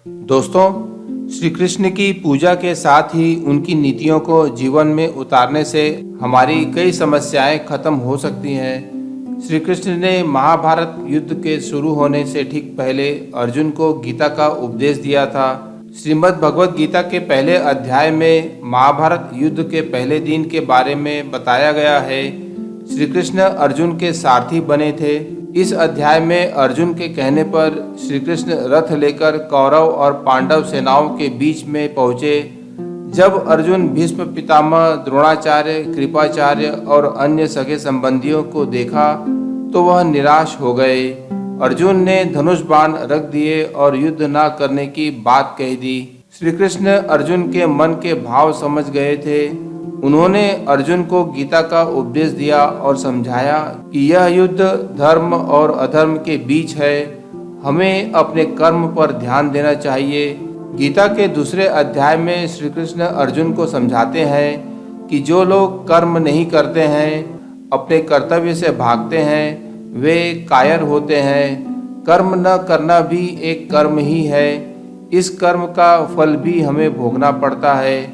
दोस्तों, श्री कृष्ण की पूजा के साथ ही उनकी नीतियों को जीवन में उतारने से हमारी कई समस्याएं खत्म हो सकती हैं। श्री कृष्ण ने महाभारत युद्ध के शुरू होने से ठीक पहले अर्जुन को गीता का उपदेश दिया था। श्रीमद् भगवत गीता के पहले अध्याय में महाभारत युद्ध के पहले दिन के बारे में बताया गया है। श्री कृष्ण अर्जुन के सारथी बने थे। इस अध्याय में अर्जुन के कहने पर श्री कृष्ण रथ लेकर कौरव और पांडव सेनाओं के बीच में पहुंचे। जब अर्जुन भीष्म पितामह, द्रोणाचार्य, कृपाचार्य और अन्य सगे संबंधियों को देखा तो वह निराश हो गए। अर्जुन ने धनुष बाण रख दिए और युद्ध न करने की बात कह दी। श्री कृष्ण अर्जुन के मन के भाव समझ गए थे। उन्होंने अर्जुन को गीता का उपदेश दिया और समझाया कि यह युद्ध धर्म और अधर्म के बीच है। हमें अपने कर्म पर ध्यान देना चाहिए। गीता के दूसरे अध्याय में श्री कृष्ण अर्जुन को समझाते हैं कि जो लोग कर्म नहीं करते हैं, अपने कर्तव्य से भागते हैं, वे कायर होते हैं। कर्म न करना भी एक कर्म ही है। इस कर्म का फल भी हमें भोगना पड़ता है।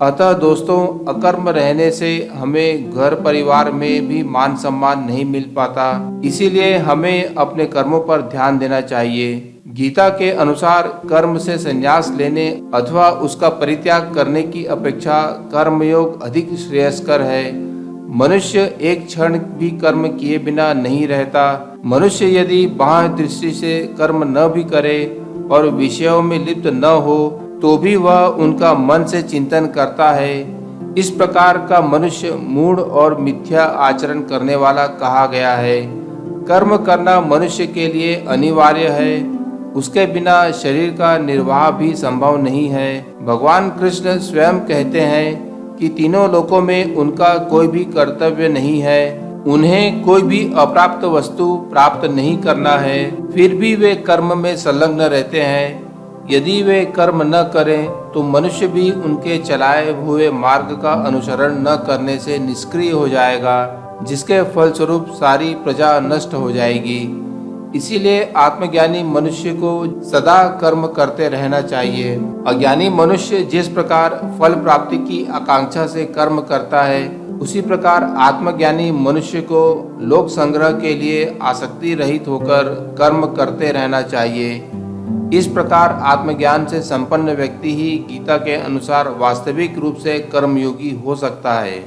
अतः दोस्तों, अकर्म रहने से हमें घर परिवार में भी मान सम्मान नहीं मिल पाता। इसीलिए हमें अपने कर्मों पर ध्यान देना चाहिए। गीता के अनुसार कर्म से संन्यास लेने अथवा उसका परित्याग करने की अपेक्षा कर्मयोग अधिक श्रेयस्कर है। मनुष्य एक क्षण भी कर्म किए बिना नहीं रहता। मनुष्य यदि बाह्य दृष्टि से कर्म न भी करे और विषयों में लिप्त न हो तो भी वह उनका मन से चिंतन करता है। इस प्रकार का मनुष्य मूढ़ और मिथ्या आचरण करने वाला कहा गया है। कर्म करना मनुष्य के लिए अनिवार्य है। उसके बिना शरीर का निर्वाह भी संभव नहीं है। भगवान कृष्ण स्वयं कहते हैं कि तीनों लोकों में उनका कोई भी कर्तव्य नहीं है। उन्हें कोई भी अप्राप्त वस्तु प्राप्त नहीं करना है, फिर भी वे कर्म में संलग्न रहते हैं। यदि वे कर्म न करें तो मनुष्य भी उनके चलाए हुए मार्ग का अनुसरण न करने से निष्क्रिय हो जाएगा, जिसके फलस्वरूप सारी प्रजा नष्ट हो जाएगी। इसीलिए आत्मज्ञानी मनुष्य को सदा कर्म करते रहना चाहिए। अज्ञानी मनुष्य जिस प्रकार फल प्राप्ति की आकांक्षा से कर्म करता है, उसी प्रकार आत्मज्ञानी मनुष्य को लोक संग्रह के लिए आसक्ति रहित होकर कर्म करते रहना चाहिए। इस प्रकार आत्मज्ञान से संपन्न व्यक्ति ही गीता के अनुसार वास्तविक रूप से कर्मयोगी हो सकता है।